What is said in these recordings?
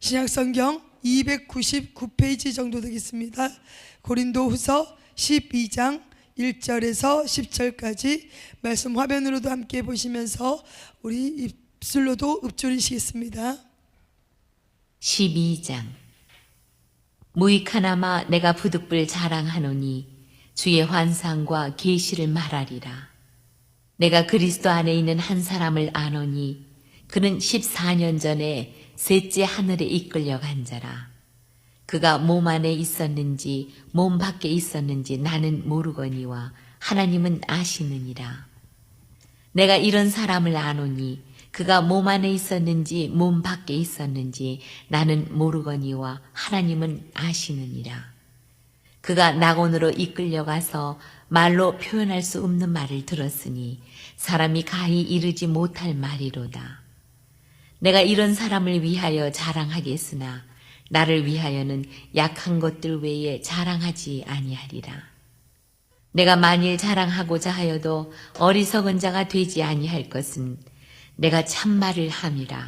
신약성경 299페이지 정도 되겠습니다. 고린도후서 12장 1절에서 10절까지 말씀 화면으로도 함께 보시면서 우리 입술로도 읊조리시겠습니다. 12장. 무익하나마 내가 부득불 자랑하노니 주의 환상과 계시를 말하리라. 내가 그리스도 안에 있는 한 사람을 아노니 그는 14년 전에 셋째 하늘에 이끌려간 자라. 그가 몸 안에 있었는지 몸 밖에 있었는지 나는 모르거니와 하나님은 아시느니라. 내가 이런 사람을 아노니 그가 몸 안에 있었는지 몸 밖에 있었는지 나는 모르거니와 하나님은 아시느니라. 그가 낙원으로 이끌려가서 말로 표현할 수 없는 말을 들었으니 사람이 가히 이르지 못할 말이로다. 내가 이런 사람을 위하여 자랑하겠으나 나를 위하여는 약한 것들 외에 자랑하지 아니하리라. 내가 만일 자랑하고자 하여도 어리석은 자가 되지 아니할 것은 내가 참말을 함이라.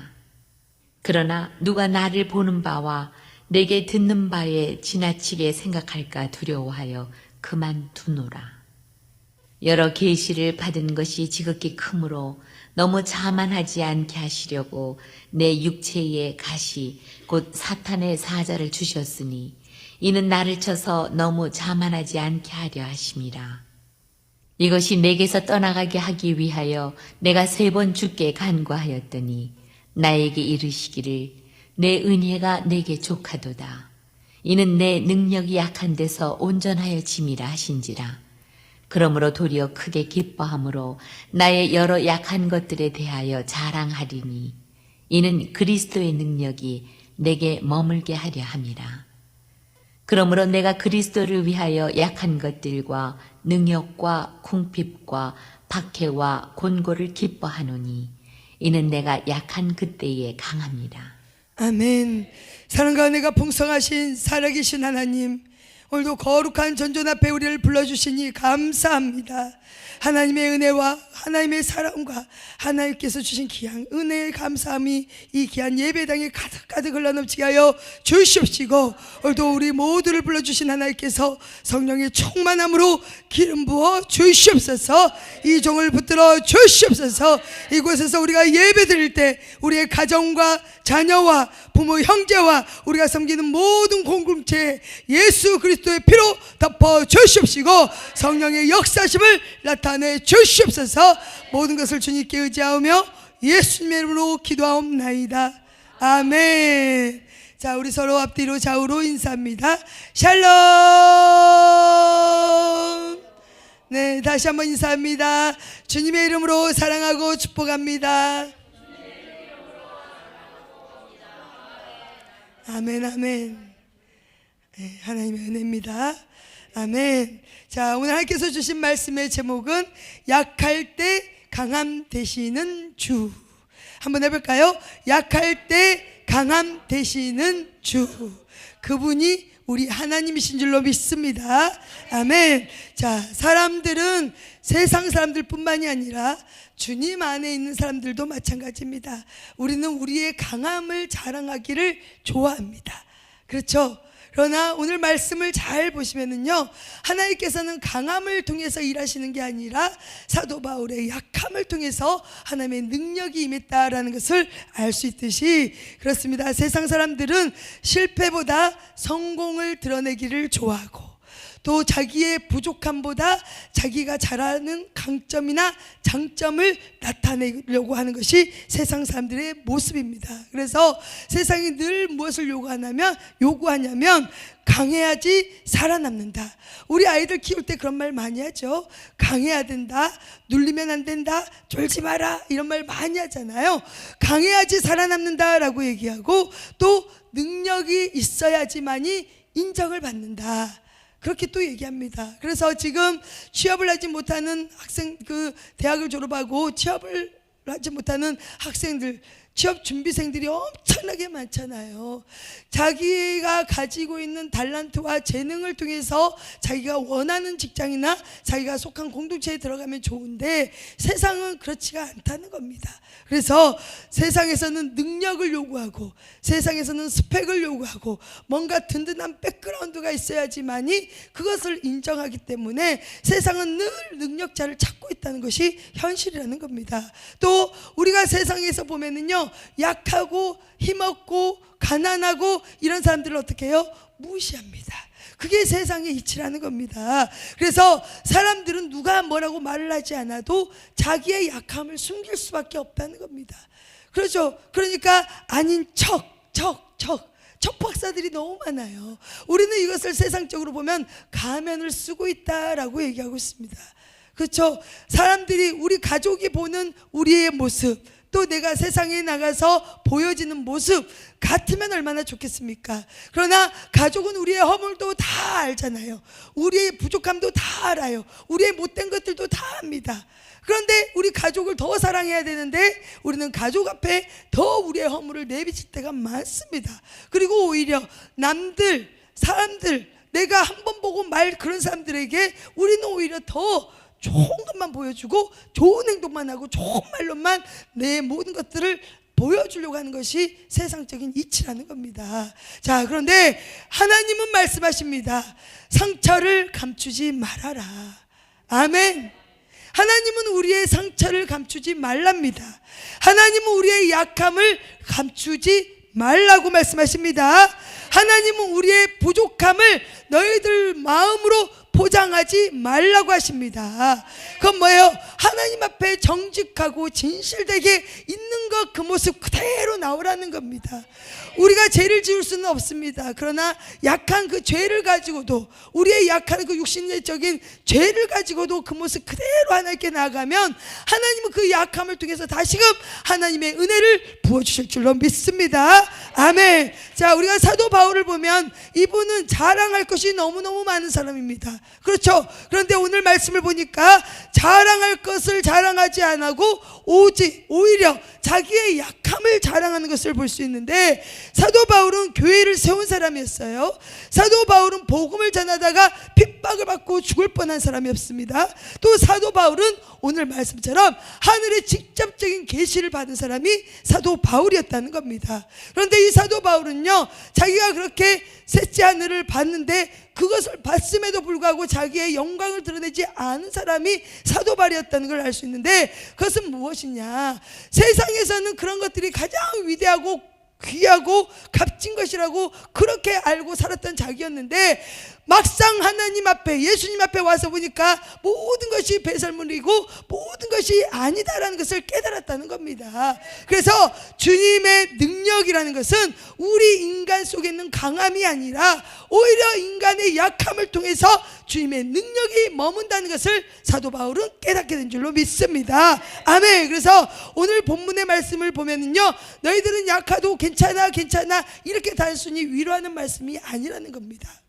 그러나 누가 나를 보는 바와 내게 듣는 바에 지나치게 생각할까 두려워하여 그만두노라. 여러 계시를 받은 것이 지극히 크므로 너무 자만하지 않게 하시려고 내 육체의 가시 곧 사탄의 사자를 주셨으니 이는 나를 쳐서 너무 자만하지 않게 하려 하심이라. 이것이 내게서 떠나가게 하기 위하여 내가 3번 주께 간구하였더니 나에게 이르시기를 내 은혜가 내게 족하도다. 이는 내 능력이 약한 데서 온전하여 짐이라 하신지라. 그러므로 도리어 크게 기뻐함으로 나의 여러 약한 것들에 대하여 자랑하리니 이는 그리스도의 능력이 내게 머물게 하려 함이라. 그러므로 내가 그리스도를 위하여 약한 것들과 능욕과 궁핍과 박해와 곤고를 기뻐하노니 이는 내가 약한 그때에 강함이라. 아멘. 사랑과 은혜가 풍성하신 살아계신 하나님, 오늘도 거룩한 전전 앞에 우리를 불러주시니 감사합니다. 하나님의 은혜와 하나님의 사랑과 하나님께서 주신 귀한 은혜의 감사함이 이 귀한 예배당에 가득가득 흘러넘치게 하여 주시옵시고, 오늘도 우리 모두를 불러주신 하나님께서 성령의 충만함으로 기름 부어 주시옵소서. 이 종을 붙들어 주시옵소서. 이곳에서 우리가 예배 드릴 때 우리의 가정과 자녀와 부모 형제와 우리가 섬기는 모든 공동체에 예수 그리스도의 피로 덮어 주시옵시고 성령의 역사심을 나타내 주시옵소서. 모든 것을 주님께 의지하며 예수님의 이름으로 기도하옵나이다. 아멘. 자, 우리 서로 앞뒤로 좌우로 인사합니다. 샬롬. 네, 다시 한번 인사합니다. 주님의 이름으로 사랑하고 축복합니다. 아멘, 아멘. 네, 하나님의 은혜입니다. 아멘. 자, 오늘 하나님께서 주신 말씀의 제목은 약할 때 강함 되시는 주. 한번 해볼까요? 약할 때 강함 되시는 주. 그분이 우리 하나님이신 줄로 믿습니다. 아멘. 자, 사람들은 세상 사람들 뿐만이 아니라 주님 안에 있는 사람들도 마찬가지입니다. 우리는 우리의 강함을 자랑하기를 좋아합니다. 그렇죠? 그러나 오늘 말씀을 잘 보시면은요, 하나님께서는 강함을 통해서 일하시는 게 아니라 사도 바울의 약함을 통해서 하나님의 능력이 임했다라는 것을 알 수 있듯이, 그렇습니다. 세상 사람들은 실패보다 성공을 드러내기를 좋아하고 또 자기의 부족함보다 자기가 잘하는 강점이나 장점을 나타내려고 하는 것이 세상 사람들의 모습입니다. 그래서 세상이 늘 무엇을 요구하냐면 강해야지 살아남는다. 우리 아이들 키울 때 그런 말 많이 하죠. 강해야 된다, 눌리면 안 된다, 졸지 마라, 이런 말 많이 하잖아요. 강해야지 살아남는다라고 얘기하고 또 능력이 있어야지만이 인정을 받는다, 그렇게 또 얘기합니다. 그래서 지금 취업을 하지 못하는 학생, 대학을 졸업하고 취업을 하지 못하는 학생들, 취업 준비생들이 엄청나게 많잖아요. 자기가 가지고 있는 달란트와 재능을 통해서 자기가 원하는 직장이나 자기가 속한 공동체에 들어가면 좋은데 세상은 그렇지가 않다는 겁니다. 그래서 세상에서는 능력을 요구하고 세상에서는 스펙을 요구하고 뭔가 든든한 백그라운드가 있어야지만이 그것을 인정하기 때문에 세상은 늘 능력자를 찾고 있다는 것이 현실이라는 겁니다. 또 우리가 세상에서 보면은요, 약하고 힘없고 가난하고 이런 사람들을 어떻게 해요? 무시합니다. 그게 세상의 이치라는 겁니다. 그래서 사람들은 누가 뭐라고 말을 하지 않아도 자기의 약함을 숨길 수밖에 없다는 겁니다. 그렇죠? 그러니까 아닌 척 박사들이 너무 많아요. 우리는 이것을 세상적으로 보면 가면을 쓰고 있다라고 얘기하고 있습니다. 그렇죠? 사람들이, 우리 가족이 보는 우리의 모습, 또 내가 세상에 나가서 보여지는 모습 같으면 얼마나 좋겠습니까? 그러나 가족은 우리의 허물도 다 알잖아요. 우리의 부족함도 다 알아요. 우리의 못된 것들도 다 압니다. 그런데 우리 가족을 더 사랑해야 되는데 우리는 가족 앞에 더 우리의 허물을 내비칠 때가 많습니다. 그리고 오히려 남들, 사람들, 내가 한 번 보고 말 그런 사람들에게 우리는 오히려 더 좋은 것만 보여주고 좋은 행동만 하고 좋은 말로만 내 모든 것들을 보여주려고 하는 것이 세상적인 이치라는 겁니다. 자, 그런데 하나님은 말씀하십니다. 상처를 감추지 말아라. 아멘. 하나님은 우리의 상처를 감추지 말랍니다. 하나님은 우리의 약함을 감추지 말라고 말씀하십니다. 하나님은 우리의 부족함을 너희들 마음으로 포장하지 말라고 하십니다. 그건 뭐예요? 하나님 앞에 정직하고 진실되게 있는 것, 그 모습 그대로 나오라는 겁니다. 우리가 죄를 지을 수는 없습니다. 그러나 약한 그 죄를 가지고도, 우리의 약한 그 육신적인 죄를 가지고도 그 모습 그대로 하나님께 나아가면 하나님은 그 약함을 통해서 다시금 하나님의 은혜를 부어주실 줄로 믿습니다. 아멘. 자, 우리가 사도 바울을 보면 이분은 자랑할 것이 너무너무 많은 사람입니다. 그렇죠? 그런데 오늘 말씀을 보니까 자랑할 것을 자랑하지 않고 오히려 자기의 약함을 자랑하는 것을 볼 수 있는데, 사도 바울은 교회를 세운 사람이었어요. 사도 바울은 복음을 전하다가 핍박을 받고 죽을 뻔한 사람이었습니다. 또 사도 바울은 오늘 말씀처럼 하늘의 직접적인 계시를 받은 사람이 사도 바울이었다는 겁니다. 그런데 이 사도 바울은요, 자기가 그렇게 셋째 하늘을 봤는데 그것을 봤음에도 불구하고 자기의 영광을 드러내지 않은 사람이 사도 바울이었다는 걸 알 수 있는데, 그것은 무엇이냐? 세상에서는 그런 것들이 가장 위대하고 귀하고 값진 것이라고 그렇게 알고 살았던 자기였는데, 막상 하나님 앞에, 예수님 앞에 와서 보니까 모든 것이 배설물이고 모든 것이 아니다라는 것을 깨달았다는 겁니다. 그래서 주님의 능력이라는 것은 우리 인간 속에 있는 강함이 아니라 오히려 인간의 약함을 통해서 주님의 능력이 머문다는 것을 사도 바울은 깨닫게 된 줄로 믿습니다. 아멘. 그래서 오늘 본문의 말씀을 보면은요, 너희들은 약하도 괜찮아 이렇게 단순히 위로하는 말씀이 아니라는 겁니다.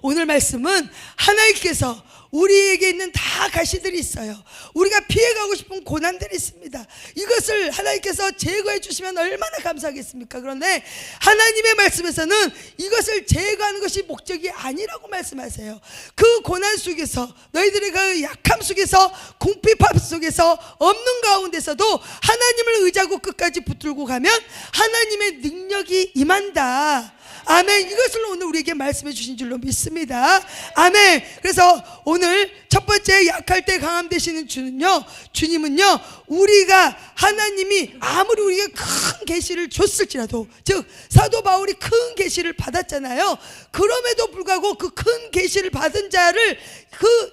오늘 말씀은 하나님께서 우리에게 있는 다 가시들이 있어요. 우리가 피해가고 싶은 고난들이 있습니다. 이것을 하나님께서 제거해 주시면 얼마나 감사하겠습니까? 그런데 하나님의 말씀에서는 이것을 제거하는 것이 목적이 아니라고 말씀하세요. 그 고난 속에서, 너희들의 그 약함 속에서, 궁핍함 속에서, 없는 가운데서도 하나님을 의지하고 끝까지 붙들고 가면 하나님의 능력이 임한다. 아멘. 이것을 오늘 우리에게 말씀해 주신 줄로 믿습니다. 아멘. 그래서 오늘 첫 번째 약할 때 강함 되시는 주님은요, 우리가 하나님이 아무리 우리에게 큰 계시를 줬을지라도, 즉 사도 바울이 큰 계시를 받았잖아요. 그럼에도 불구하고 그 큰 계시를 받은 자를 그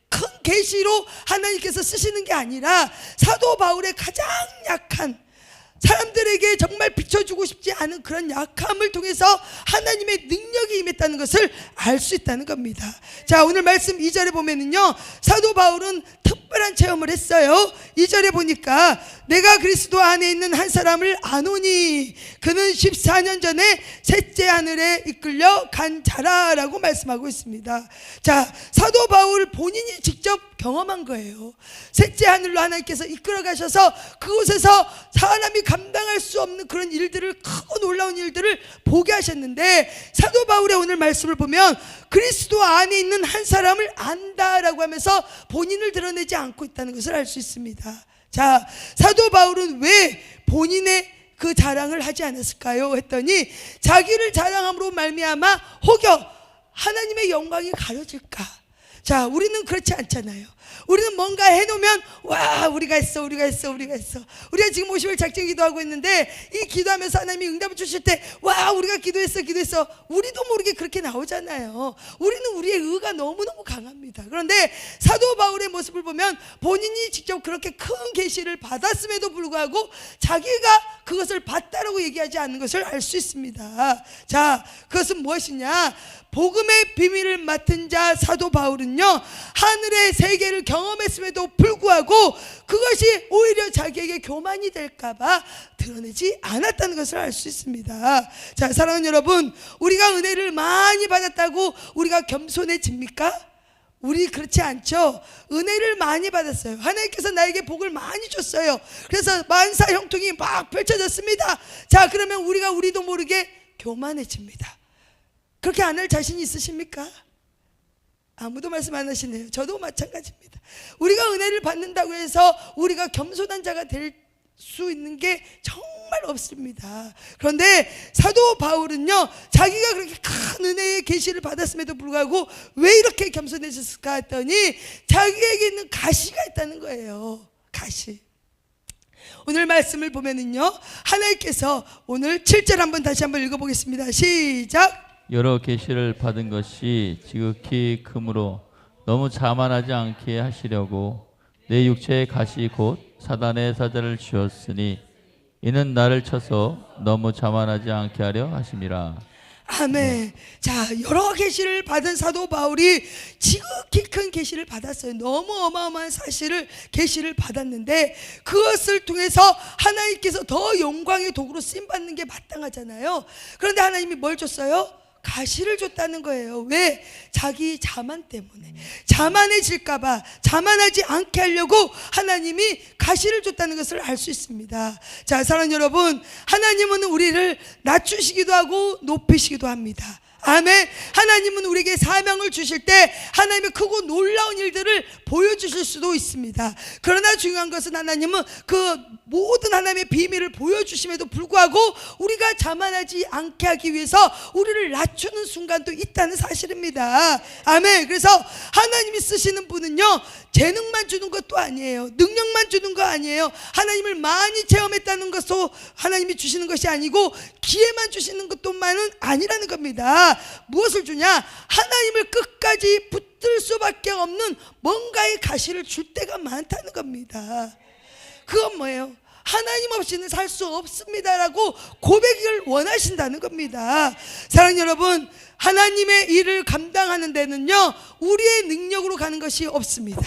큰 계시로 하나님께서 쓰시는 게 아니라 사도 바울의 가장 약한, 사람들에게 정말 비춰주고 싶지 않은 그런 약함을 통해서 하나님의 능력이 임했다는 것을 알 수 있다는 겁니다. 자, 오늘 말씀 2절에 보면은요, 사도 바울은 특별히 특별한 체험을 했어요. 2절에 보니까 내가 그리스도 안에 있는 한 사람을 아노니 그는 14년 전에 셋째 하늘에 이끌려 간 자라라고 말씀하고 있습니다. 자, 사도 바울 본인이 직접 경험한 거예요. 셋째 하늘로 하나님께서 이끌어 가셔서 그곳에서 사람이 감당할 수 없는 그런 일들을, 크고 놀라운 일들을 보게 하셨는데, 사도 바울의 오늘 말씀을 보면 그리스도 안에 있는 한 사람을 안다라고 하면서 본인을 드러내지 않고 있다는 것을 알 수 있습니다. 자, 사도 바울은 왜 본인의 그 자랑을 하지 않았을까요? 했더니 자기를 자랑함으로 말미암아 혹여 하나님의 영광이 가려질까? 자, 우리는 그렇지 않잖아요. 우리는 뭔가 해놓으면 와, 우리가 했어. 우리가 지금 50일 작정 기도하고 있는데 이 기도하면서 하나님이 응답을 주실 때 와, 우리가 기도했어. 우리도 모르게 그렇게 나오잖아요. 우리는 우리의 의가 너무너무 강합니다. 그런데 사도 바울의 모습을 보면 본인이 직접 그렇게 큰 계시를 받았음에도 불구하고 자기가 그것을 봤다라고 얘기하지 않는 것을 알 수 있습니다. 자, 그것은 무엇이냐? 복음의 비밀을 맡은 자 사도 바울은요, 하늘의 세계를 경험했음에도 불구하고 그것이 오히려 자기에게 교만이 될까봐 드러내지 않았다는 것을 알 수 있습니다. 자, 사랑하는 여러분, 우리가 은혜를 많이 받았다고 우리가 겸손해집니까? 우리 그렇지 않죠. 은혜를 많이 받았어요. 하나님께서 나에게 복을 많이 줬어요. 그래서 만사 형통이 막 펼쳐졌습니다. 자, 그러면 우리도 모르게 교만해집니다. 그렇게 안 할 자신 있으십니까? 아무도 말씀 안 하시네요. 저도 마찬가지입니다. 우리가 은혜를 받는다고 해서 우리가 겸손한 자가 될 수 있는 게 정말 없습니다. 그런데 사도 바울은요, 자기가 그렇게 큰 은혜의 계시를 받았음에도 불구하고 왜 이렇게 겸손해졌을까 했더니 자기에게 있는 가시가 있다는 거예요. 가시. 오늘 말씀을 보면은요, 하나님께서 오늘 7절 한번 다시 한번 읽어보겠습니다. 시작. 여러 계시를 받은 것이 지극히 크므로 너무 자만하지 않게 하시려고 내 육체의 가시 곧 사단의 사자를 주었으니 이는 나를 쳐서 너무 자만하지 않게 하려 하심이라. 아멘. 자, 여러 계시를 받은 사도 바울이 지극히 큰 계시를 받았어요. 너무 어마어마한 계시를 받았는데 그것을 통해서 하나님께서 더 영광의 도구로 쓰임받는 게 마땅하잖아요. 그런데 하나님이 뭘 줬어요? 가시를 줬다는 거예요. 왜? 자기 자만 때문에. 자만해질까봐, 자만하지 않게 하려고 하나님이 가시를 줬다는 것을 알 수 있습니다. 자, 사랑하는 여러분, 하나님은 우리를 낮추시기도 하고 높이시기도 합니다. 아멘. 하나님은 우리에게 사명을 주실 때 하나님의 크고 놀라운 일들을 보여주실 수도 있습니다. 그러나 중요한 것은 하나님은 그 모든 하나님의 비밀을 보여주심에도 불구하고 우리가 자만하지 않게 하기 위해서 우리를 낮추는 순간도 있다는 사실입니다. 아멘. 그래서 하나님이 쓰시는 분은요, 재능만 주는 것도 아니에요. 능력만 주는 거 아니에요. 하나님을 많이 체험했다는 것도 하나님이 주시는 것이 아니고 기회만 주시는 것뿐만은 아니라는 겁니다. 무엇을 주냐? 하나님을 끝까지 붙들 수밖에 없는 뭔가의 가시를 줄 때가 많다는 겁니다. 그건 뭐예요? 하나님 없이는 살 수 없습니다라고 고백을 원하신다는 겁니다. 사랑하는 여러분, 하나님의 일을 감당하는 데는요, 우리의 능력으로 가는 것이 없습니다.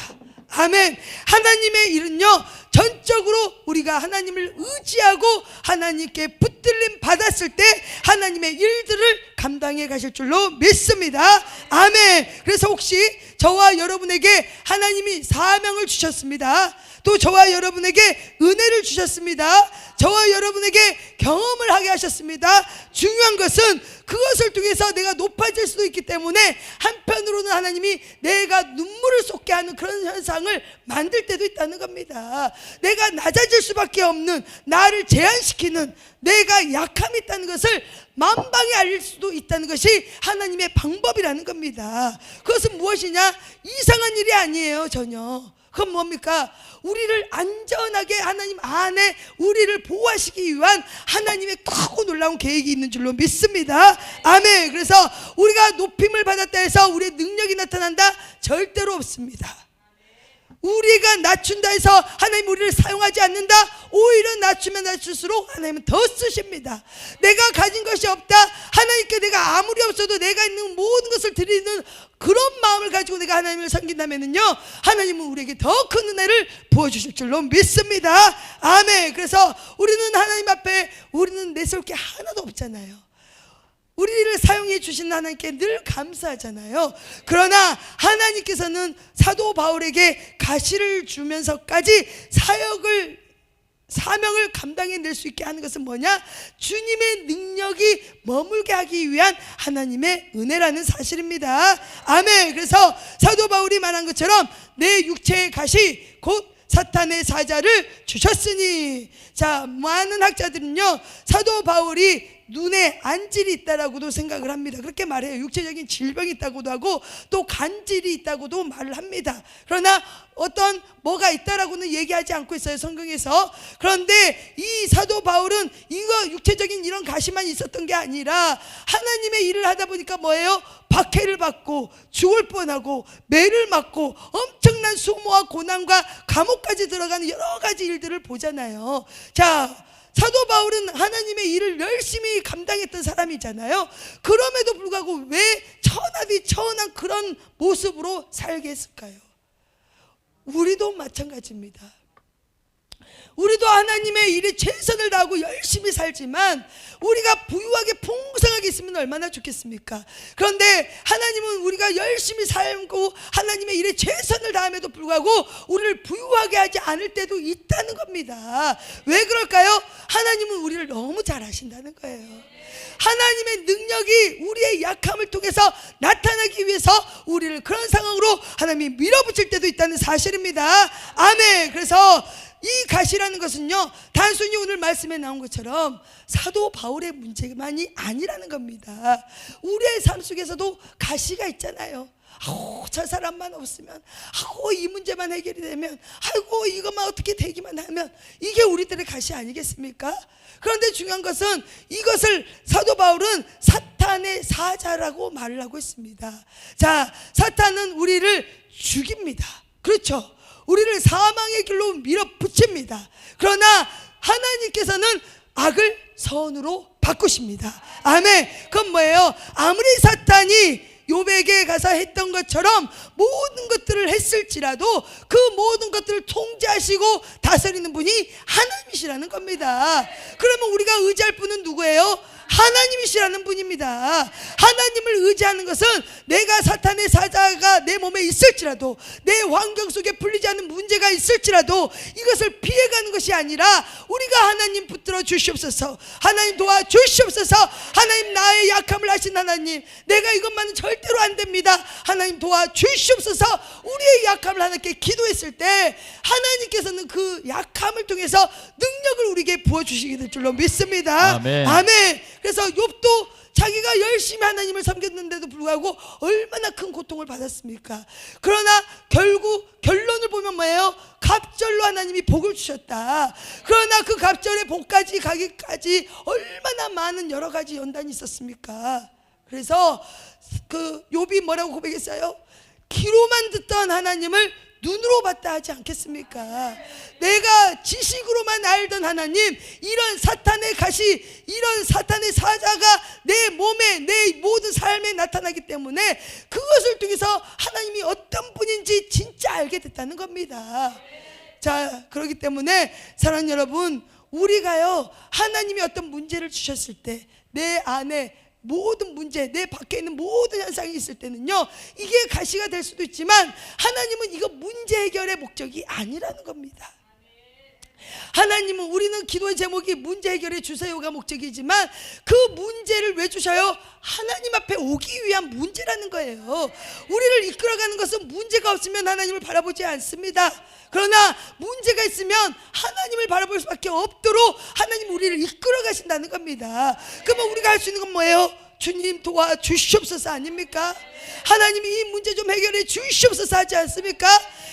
아멘. 하나님의 일은요, 전적으로 우리가 하나님을 의지하고 하나님께 붙들림 받았을 때 하나님의 일들을 감당해 가실 줄로 믿습니다. 아멘. 그래서 혹시 저와 여러분에게 하나님이 사명을 주셨습니다. 또 저와 여러분에게 은혜를 주셨습니다. 저와 여러분에게 경험을 하게 하셨습니다. 중요한 것은 그것을 통해서 내가 높아질 수도 있기 때문에 한편으로는 하나님이 내가 눈물을 쏟게 하는 그런 현상을 만들 때도 있다는 겁니다. 내가 낮아질 수밖에 없는, 나를 제한시키는 내가 약함이 있다는 것을 만방에 알릴 수도 있다는 것이 하나님의 방법이라는 겁니다. 그것은 무엇이냐? 이상한 일이 아니에요. 전혀. 그건 뭡니까? 우리를 안전하게 하나님 안에 우리를 보호하시기 위한 하나님의 크고 놀라운 계획이 있는 줄로 믿습니다. 아멘. 그래서 우리가 높임을 받았다 해서 우리의 능력이 나타난다? 절대로 없습니다. 우리가 낮춘다 해서 하나님 우리를 사용하지 않는다. 오히려 낮추면 낮출수록 하나님은 더 쓰십니다. 내가 가진 것이 없다. 하나님께 내가 아무리 없어도 내가 있는 모든 것을 드리는 그런 마음을 가지고 내가 하나님을 섬긴다면은요, 하나님은 우리에게 더 큰 은혜를 부어주실 줄로 믿습니다. 아멘. 그래서 우리는 하나님 앞에 우리는 내세울 게 하나도 없잖아요. 우리를 사용해 주신 하나님께 늘 감사하잖아요. 그러나 하나님께서는 사도 바울에게 가시를 주면서까지 사명을 감당해낼 수 있게 하는 것은 뭐냐? 주님의 능력이 머물게 하기 위한 하나님의 은혜라는 사실입니다. 아멘. 그래서 사도 바울이 말한 것처럼 내 육체의 가시 곧 사탄의 사자를 주셨으니, 자, 많은 학자들은요 사도 바울이 눈에 안질이 있다라고도 생각을 합니다. 그렇게 말해요. 육체적인 질병이 있다고도 하고 또 간질이 있다고도 말을 합니다. 그러나 어떤 뭐가 있다라고는 얘기하지 않고 있어요, 성경에서. 그런데 이 사도 바울은 이거 육체적인 이런 가시만 있었던 게 아니라 하나님의 일을 하다 보니까 뭐예요? 박해를 받고 죽을 뻔하고 매를 맞고 엄청난 수모와 고난과 감옥까지 들어가는 여러 가지 일들을 보잖아요. 자, 사도 바울은 하나님의 일을 열심히 감당했던 사람이잖아요. 그럼에도 불구하고 왜 천하디 천한 그런 모습으로 살게 했을까요? 우리도 마찬가지입니다. 우리도 하나님의 일에 최선을 다하고 열심히 살지만 우리가 부유하게 풍성하게 있으면 얼마나 좋겠습니까? 그런데 하나님은 우리가 열심히 살고 하나님의 일에 최선을 다함에도 불구하고 우리를 부유하게 하지 않을 때도 있다는 겁니다. 왜 그럴까요? 하나님은 우리를 너무 잘 아신다는 거예요. 하나님의 능력이 우리의 약함을 통해서 나타나기 위해서 우리를 그런 상황으로 하나님이 밀어붙일 때도 있다는 사실입니다. 아멘. 그래서 이 가시라는 것은요, 단순히 오늘 말씀에 나온 것처럼 사도 바울의 문제만이 아니라는 겁니다. 우리의 삶 속에서도 가시가 있잖아요. 아우, 저 사람만 없으면, 아우, 이 문제만 해결이 되면, 아이고, 이것만 어떻게 되기만 하면, 이게 우리들의 가시 아니겠습니까? 그런데 중요한 것은 이것을 사도 바울은 사탄의 사자라고 말을 하고 있습니다. 자, 사탄은 우리를 죽입니다. 그렇죠? 우리를 사망의 길로 밀어붙입니다. 그러나 하나님께서는 악을 선으로 바꾸십니다. 아멘. 그건 뭐예요? 아무리 사탄이 욥에게 가서 했던 것처럼 모든 것들을 했을지라도 그 모든 것들을 통제하시고 다스리는 분이 하나님이시라는 겁니다. 그러면 우리가 의지할 분은 누구예요? 하나님이시라는 분입니다. 하나님을 의지하는 것은 내가 사탄의 사자가 내 몸에 있을지라도, 내 환경 속에 풀리지 않는 문제가 있을지라도 이것을 피해가는 것이 아니라 우리가 하나님 붙들어 주시옵소서, 하나님 도와 주시옵소서, 하나님 나의 약함을 아신 하나님, 내가 이것만은 절대로 안 됩니다, 하나님 도와 주시옵소서. 우리의 약함을 하나님께 기도했을 때 하나님께서는 그 약함을 통해서 능력을 우리에게 부어주시게 될 줄로 믿습니다. 아멘. 아멘. 그래서 욥도 자기가 열심히 하나님을 섬겼는데도 불구하고 얼마나 큰 고통을 받았습니까? 그러나 결국 결론을 보면 뭐예요? 갑절로 하나님이 복을 주셨다. 그러나 그 갑절의 복까지 가기까지 얼마나 많은 여러 가지 연단이 있었습니까? 그래서 그 욥이 뭐라고 고백했어요? 귀로만 듣던 하나님을 눈으로 봤다 하지 않겠습니까? 내가 지식으로만 알던 하나님, 이런 사탄의 가시, 이런 사탄의 사자가 내 몸에, 내 모든 삶에 나타나기 때문에 그것을 통해서 하나님이 어떤 분인지 진짜 알게 됐다는 겁니다. 자, 그렇기 때문에 사랑하는 여러분, 우리가요 하나님이 어떤 문제를 주셨을 때 내 안에 모든 문제, 내 밖에 있는 모든 현상이 있을 때는요, 이게 가시가 될 수도 있지만 하나님은 이거 문제 해결의 목적이 아니라는 겁니다. 하나님은, 우리는 기도의 제목이 문제 해결해 주세요가 목적이지만 그 문제를 왜 주셔요? 하나님 앞에 오기 위한 문제라는 거예요. 우리를 이끌어가는 것은 문제가 없으면 하나님을 바라보지 않습니다. 그러나 문제가 있으면 하나님을 바라볼 수밖에 없도록 하나님 우리를 이끌어 가신다는 겁니다. 그러면 우리가 할 수 있는 건 뭐예요? 주님 도와 주시옵소서 아닙니까? 하나님이 이 문제 좀 해결해 주시옵소서 하지 않습니까?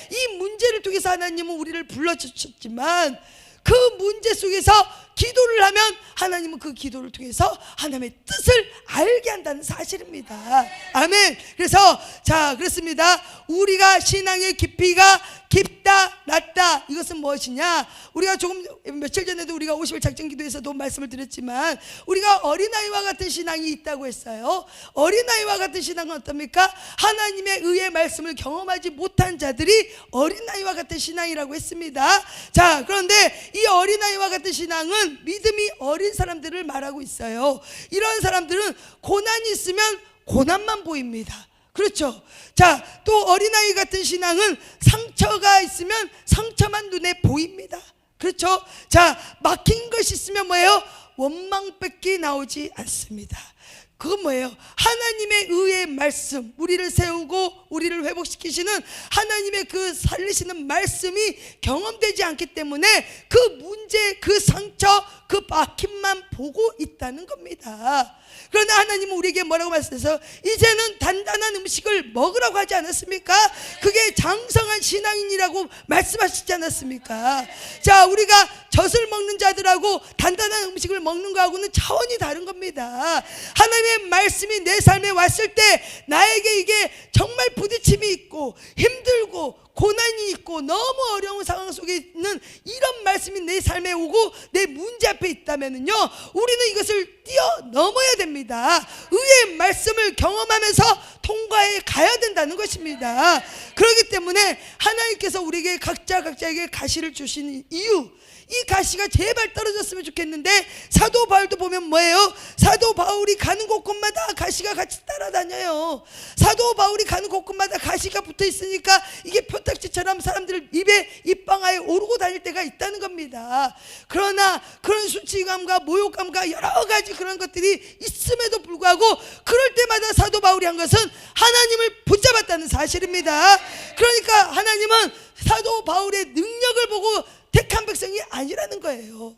이 문제를 통해서 하나님은 우리를 불러주셨지만 그 문제 속에서 기도를 하면 하나님은 그 기도를 통해서 하나님의 뜻을 알게 한다는 사실입니다. 아멘. 그래서 자, 그렇습니다. 우리가 신앙의 깊이가 깊다 낮다, 이것은 무엇이냐? 우리가 조금 며칠 전에도 우리가 50일 작정기도에서도 말씀을 드렸지만, 우리가 어린아이와 같은 신앙이 있다고 했어요. 어린아이와 같은 신앙은 어떻습니까? 하나님의 의의 말씀을 경험하지 못한 자들이 어린아이와 같은 신앙이라고 했습니다. 자, 그런데 이 어린아이와 같은 신앙은 믿음이 어린 사람들을 말하고 있어요. 이런 사람들은 고난이 있으면 고난만 보입니다. 그렇죠. 자, 또 어린아이 같은 신앙은 상처가 있으면 상처만 눈에 보입니다. 그렇죠. 자, 막힌 것이 있으면 뭐예요? 원망밖에 나오지 않습니다. 그건 뭐예요? 하나님의 의의 말씀, 우리를 세우고 우리를 회복시키시는 하나님의 그 살리시는 말씀이 경험되지 않기 때문에 그 문제, 그 상처, 그 막힘만 보고 있다는 겁니다. 그러나 하나님은 우리에게 뭐라고 말씀하셔서 이제는 단단한 음식을 먹으라고 하지 않았습니까? 그게 장성한 신앙인이라고 말씀하시지 않았습니까? 자, 우리가 젖을 먹는 자들하고 단단한 음식을 먹는 거하고는 차원이 다른 겁니다. 하나님의 말씀이 내 삶에 왔을 때 나에게 이게 정말 부딪힘이 있고 힘들고 고난이 있고 너무 어려운 상황 속에 있는 이런 말씀이 내 삶에 오고 내 문제 앞에 있다면요, 우리는 이것을 뛰어넘어야 됩니다. 의의 말씀을 경험하면서 통과해 가야 된다는 것입니다. 그렇기 때문에 하나님께서 우리에게 각자에게 가시를 주신 이유, 이 가시가 제발 떨어졌으면 좋겠는데, 사도 바울도 보면 뭐예요? 사도 바울이 가는 곳곳마다 가시가 같이 따라다녀요. 사도 바울이 가는 곳곳마다 가시가 붙어 있으니까 이게 표딱지처럼 사람들 입에 입방아에 오르고 다닐 때가 있다는 겁니다. 그러나 그런 수치감과 모욕감과 여러 가지 그런 것들이 있음에도 불구하고 그럴 때마다 사도 바울이 한 것은 하나님을 붙잡았다는 사실입니다. 그러니까 하나님은 사도 바울의 능력을 보고 택한 백성이 아니라는 거예요.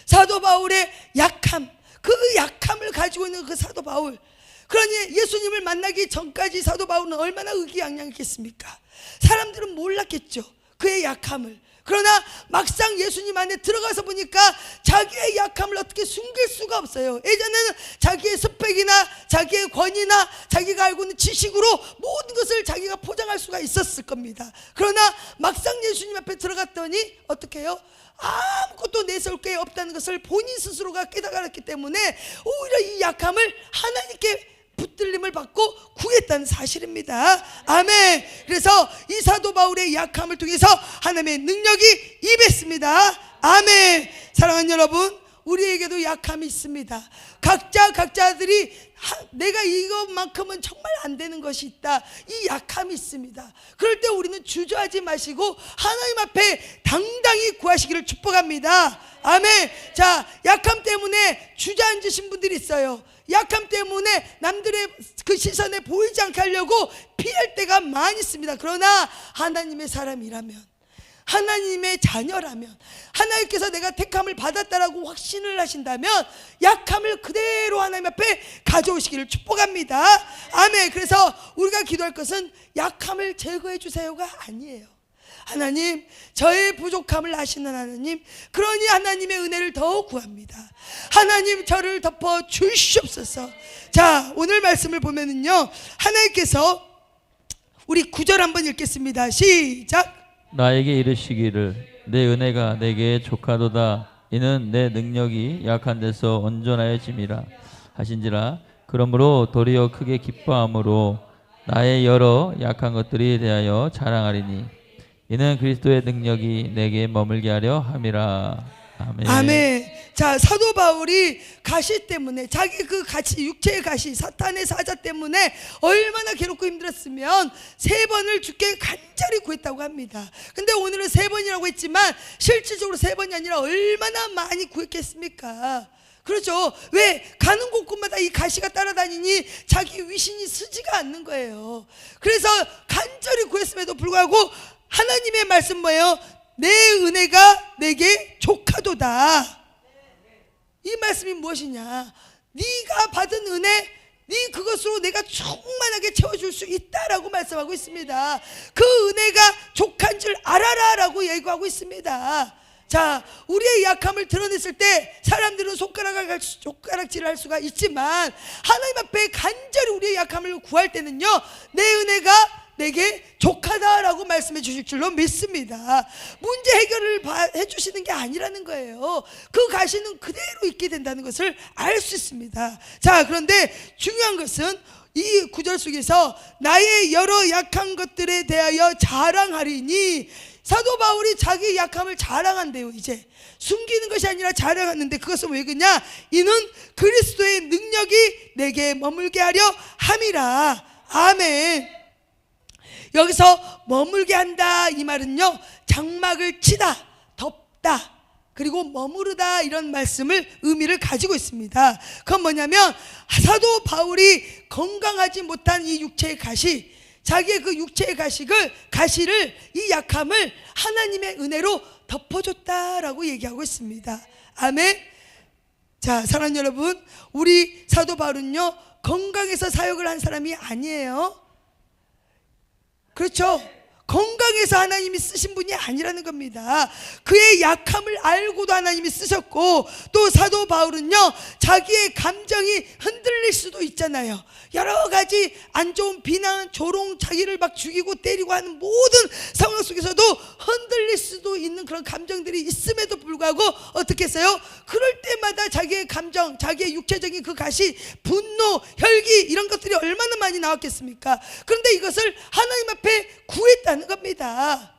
사도 바울의 약함, 그 약함을 가지고 있는 그 사도 바울, 그러니 예수님을 만나기 전까지 사도 바울은 얼마나 의기양양했겠습니까? 사람들은 몰랐겠죠, 그의 약함을. 그러나 막상 예수님 안에 들어가서 보니까 자기의 약함을 어떻게 숨길 수가 없어요. 예전에는 자기의 스펙이나 자기의 권위나 자기가 알고 있는 지식으로 모든 것을 자기가 포장할 수가 있었을 겁니다. 그러나 막상 예수님 앞에 들어갔더니 어떻게 해요? 아무것도 내세울 게 없다는 것을 본인 스스로가 깨달았기 때문에 오히려 이 약함을 하나님께 붙들림을 받고 구했다는 사실입니다. 아멘. 그래서 이 사도 바울의 약함을 통해서 하나님의 능력이 임했습니다. 아멘. 사랑하는 여러분, 우리에게도 약함이 있습니다. 각자들이 내가 이것만큼은 정말 안 되는 것이 있다, 이 약함이 있습니다. 그럴 때 우리는 주저하지 마시고 하나님 앞에 당당히 구하시기를 축복합니다. 아멘. 자, 약함 때문에 주저앉으신 분들이 있어요. 약함 때문에 남들의 그 시선에 보이지 않게 하려고 피할 때가 많이 있습니다. 그러나 하나님의 사람이라면, 하나님의 자녀라면, 하나님께서 내가 택함을 받았다라고 확신을 하신다면 약함을 그대로 하나님 앞에 가져오시기를 축복합니다. 아멘. 그래서 우리가 기도할 것은 약함을 제거해 주세요가 아니에요. 하나님, 저의 부족함을 아시는 하나님, 그러니 하나님의 은혜를 더 구합니다. 하나님, 저를 덮어 주시옵소서. 자, 오늘 말씀을 보면은요, 하나님께서 우리 9절 한번 읽겠습니다. 시작. 나에게 이르시기를 내 은혜가 내게 족하도다. 이는 내 능력이 약한 데서 온전하여짐이라 하신지라. 그러므로 도리어 크게 기뻐함으로 나의 여러 약한 것들이 대하여 자랑하리니 이는 그리스도의 능력이 내게 머물게 하려 함이라. 아멘. 아멘. 자, 사도 바울이 가시 때문에, 자기 그 가시, 육체의 가시, 사탄의 사자 때문에 얼마나 괴롭고 힘들었으면 3번을 주께 간절히 구했다고 합니다. 근데 오늘은 3번이라고 했지만 실질적으로 3번이 아니라 얼마나 많이 구했겠습니까? 그렇죠. 왜? 가는 곳곳마다 이 가시가 따라다니니 자기 위신이 쓰지가 않는 거예요. 그래서 간절히 구했음에도 불구하고 하나님의 말씀 뭐예요? 내 은혜가 내게 족하도다. 이 말씀이 무엇이냐? 네가 받은 은혜, 네 그것으로 내가 충만하게 채워줄 수 있다라고 말씀하고 있습니다. 그 은혜가 족한 줄 알아라 라고 얘기하고 있습니다. 자, 우리의 약함을 드러냈을 때 사람들은 손가락질을 할 수가 있지만 하나님 앞에 간절히 우리의 약함을 구할 때는요, 내 은혜가 내게 족하다라고 말씀해 주실 줄로 믿습니다. 문제 해결을 해주시는 게 아니라는 거예요. 그 가시는 그대로 있게 된다는 것을 알 수 있습니다. 자, 그런데 중요한 것은 이 구절 속에서 나의 여러 약한 것들에 대하여 자랑하리니, 사도 바울이 자기 약함을 자랑한대요. 이제 숨기는 것이 아니라 자랑하는데, 그것은 왜 그러냐? 이는 그리스도의 능력이 내게 머물게 하려 함이라. 아멘. 여기서 머물게 한다 이 말은요, 장막을 치다, 덮다, 그리고 머무르다, 이런 말씀을 의미를 가지고 있습니다. 그건 뭐냐면 사도 바울이 건강하지 못한 이 육체의 가시, 자기의 그 육체의 가시를 이 약함을 하나님의 은혜로 덮어줬다라고 얘기하고 있습니다. 아멘. 자, 사랑하는 여러분, 우리 사도 바울은요 건강해서 사역을 한 사람이 아니에요. 그렇죠? 건강해서 하나님이 쓰신 분이 아니라는 겁니다. 그의 약함을 알고도 하나님이 쓰셨고, 또 사도 바울은요 자기의 감정이 흔들릴 수도 있잖아요. 여러 가지 안 좋은 비난, 조롱, 자기를 막 죽이고 때리고 하는 모든 상황 속에서도 흔들릴 수도 있는 그런 감정들이 있음에도 불구하고 어떻게 했어요? 그럴 때마다 자기의 감정, 자기의 육체적인 그 가시, 분노, 혈기, 이런 것들이 얼마나 많이 나왔겠습니까? 그런데 이것을 하나님 앞에 구했다는 겁니다.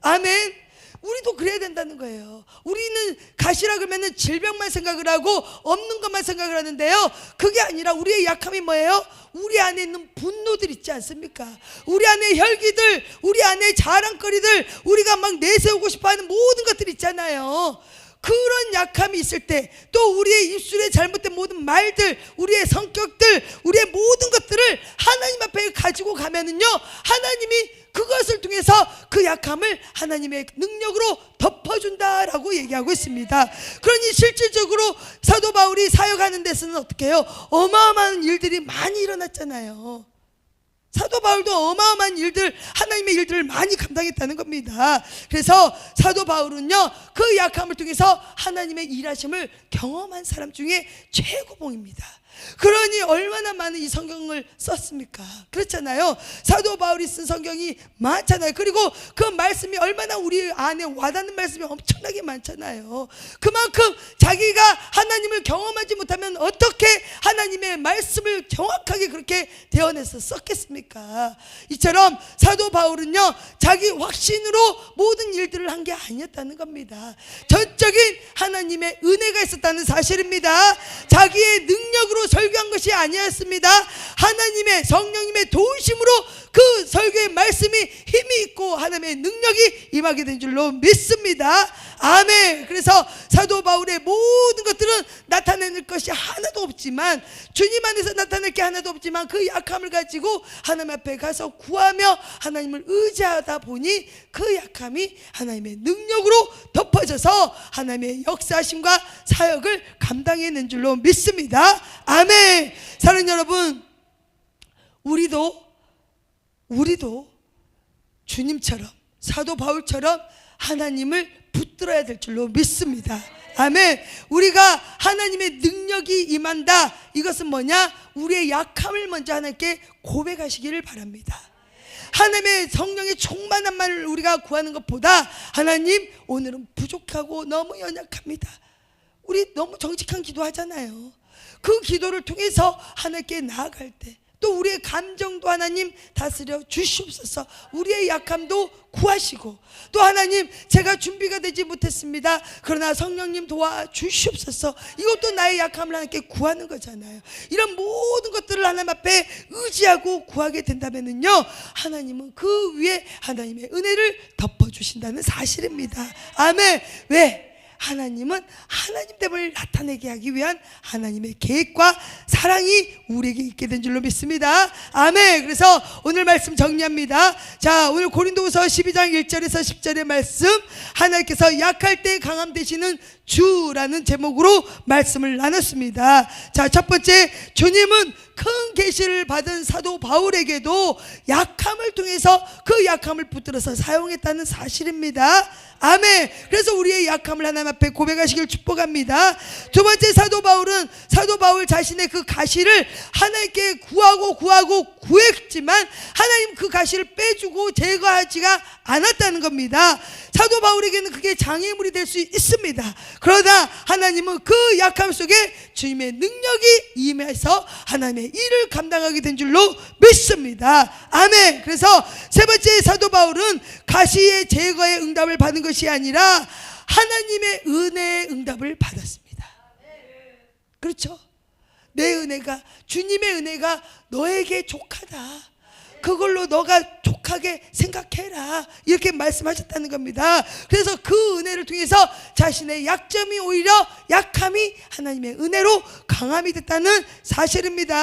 아멘. 우리도 그래야 된다는 거예요. 우리는 가시라 그러면 질병만 생각을 하고 없는 것만 생각을 하는데요, 그게 아니라 우리의 약함이 뭐예요? 우리 안에 있는 분노들 있지 않습니까? 우리 안에 혈기들, 우리 안에 자랑거리들, 우리가 막 내세우고 싶어하는 모든 것들 있잖아요. 그런 약함이 있을 때, 또 우리의 입술에 잘못된 모든 말들, 우리의 성격들, 우리의 모든 것들을 하나님 앞에 가지고 가면은요, 하나님이 그것을 통해서 그 약함을 하나님의 능력으로 덮어준다라고 얘기하고 있습니다. 그러니 실질적으로 사도 바울이 사역하는 데서는 어떻게 해요? 어마어마한 일들이 많이 일어났잖아요. 사도 바울도 어마어마한 일들, 하나님의 일들을 많이 감당했다는 겁니다. 그래서 사도 바울은요 그 약함을 통해서 하나님의 일하심을 경험한 사람 중에 최고봉입니다. 그러니 얼마나 많은 이 성경을 썼습니까? 그렇잖아요. 사도 바울이 쓴 성경이 많잖아요. 그리고 그 말씀이 얼마나 우리 안에 와닿는 말씀이 엄청나게 많잖아요. 그만큼 자기가 하나님을 경험하지 못하면 어떻게 하나님의 말씀을 정확하게 그렇게 대언해서 썼겠습니까? 이처럼 사도 바울은요 자기 확신으로 모든 일들을 한 게 아니었다는 겁니다. 전적인 하나님의 은혜가 있었다는 사실입니다. 자기의 능력으로 설교한 것이 아니었습니다. 하나님의 성령님의 도우심으로 그 설교의 말씀이 힘이 있고 하나님의 능력이 임하게 된 줄로 믿습니다. 아멘. 그래서 사도 바울의 모든 것들은 나타낼 것이 하나도 없지만, 주님 안에서 나타낼 게 하나도 없지만 그 약함을 가지고 하나님 앞에 가서 구하며 하나님을 의지하다 보니 그 약함이 하나님의 능력으로 덮어져서 하나님의 역사하심과 사역을 감당해낸 줄로 믿습니다. 아멘. 사랑하는 여러분, 우리도 주님처럼, 사도 바울처럼 하나님을 붙들어야 될 줄로 믿습니다. 아멘. 우리가 하나님의 능력이 임한다, 이것은 뭐냐? 우리의 약함을 먼저 하나님께 고백하시기를 바랍니다. 하나님의 성령의 충만함만을 우리가 구하는 것보다, 하나님 오늘은 부족하고 너무 연약합니다. 우리 너무 정직한 기도하잖아요. 그 기도를 통해서 하나님께 나아갈 때, 또 우리의 감정도 하나님 다스려 주시옵소서. 우리의 약함도 구하시고, 또 하나님 제가 준비가 되지 못했습니다, 그러나 성령님 도와주시옵소서. 이것도 나의 약함을 하나님께 구하는 거잖아요. 이런 모든 것들을 하나님 앞에 의지하고 구하게 된다면요, 하나님은 그 위에 하나님의 은혜를 덮어주신다는 사실입니다. 아멘. 왜? 하나님은 하나님됨을 나타내게 하기 위한 하나님의 계획과 사랑이 우리에게 있게 된 줄로 믿습니다. 아멘. 그래서 오늘 말씀 정리합니다. 자, 오늘 고린도후서 12장 1절에서 10절의 말씀, 하나님께서 약할 때 강함 되시는 주라는 제목으로 말씀을 나눴습니다. 자, 첫 번째, 주님은 큰 계시를 받은 사도 바울에게도 약함을 통해서 그 약함을 붙들어서 사용했다는 사실입니다. 아멘. 그래서 우리의 약함을 하나님 앞에 고백하시길 축복합니다. 두 번째, 사도 바울 자신의 그 가시를 하나님께 구하고 구했지만 하나님 그 가시를 빼주고 제거하지가 않았다는 겁니다. 사도 바울에게는 그게 장애물이 될 수 있습니다. 그러나 하나님은 그 약함 속에 주님의 능력이 임해서 하나님의 일을 감당하게 된 줄로 믿습니다. 아멘. 그래서 세 번째, 사도 바울은 가시의 제거의 응답을 받은 것이 아니라 하나님의 은혜의 응답을 받았습니다. 그렇죠? 내 은혜가, 주님의 은혜가 너에게 족하다. 그걸로 너가 족하게 생각해라. 이렇게 말씀하셨다는 겁니다. 그래서 그 은혜를 통해서 자신의 약점이 오히려 약함이 하나님의 은혜로 강함이 됐다는 사실입니다.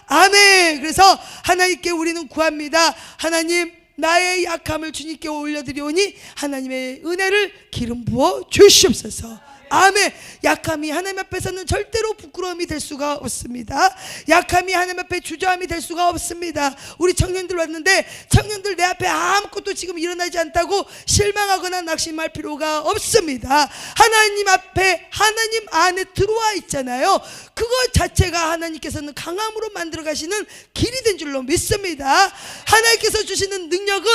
아멘. 그래서 하나님께 우리는 구합니다. 하나님, 나의 약함을 주님께 올려드리오니 하나님의 은혜를 기름 부어 주시옵소서. 아멘. 약함이 하나님 앞에서는 절대로 부끄러움이 될 수가 없습니다. 약함이 하나님 앞에 주저함이 될 수가 없습니다. 우리 청년들 왔는데, 청년들 내 앞에 아무것도 지금 일어나지 않다고 실망하거나 낙심할 필요가 없습니다. 하나님 앞에, 하나님 안에 들어와 있잖아요. 그것 자체가 하나님께서는 강함으로 만들어 가시는 길이 된 줄로 믿습니다. 하나님께서 주시는 능력은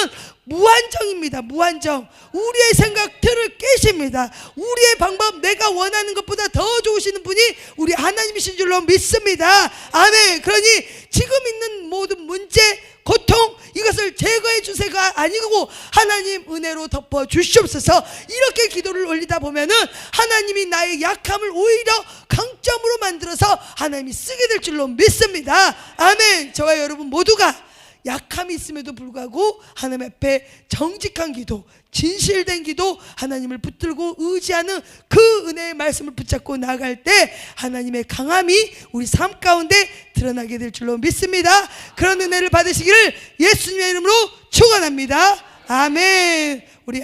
무한정입니다. 무한정. 우리의 생각들을 깨십니다. 우리의 방법, 내가 원하는 것보다 더 좋으시는 분이 우리 하나님이신 줄로 믿습니다. 아멘. 그러니 지금 있는 모든 문제, 고통, 이것을 제거해 주세가 아니고 하나님 은혜로 덮어 주시옵소서. 이렇게 기도를 올리다 보면은 하나님이 나의 약함을 오히려 강점으로 만들어서 하나님이 쓰게 될 줄로 믿습니다. 아멘. 저와 여러분 모두가 약함이 있음에도 불구하고 하나님 앞에 정직한 기도, 진실된 기도, 하나님을 붙들고 의지하는 그 은혜의 말씀을 붙잡고 나아갈 때 하나님의 강함이 우리 삶 가운데 드러나게 될 줄로 믿습니다. 그런 은혜를 받으시기를 예수님의 이름으로 축원합니다. 아멘. 우리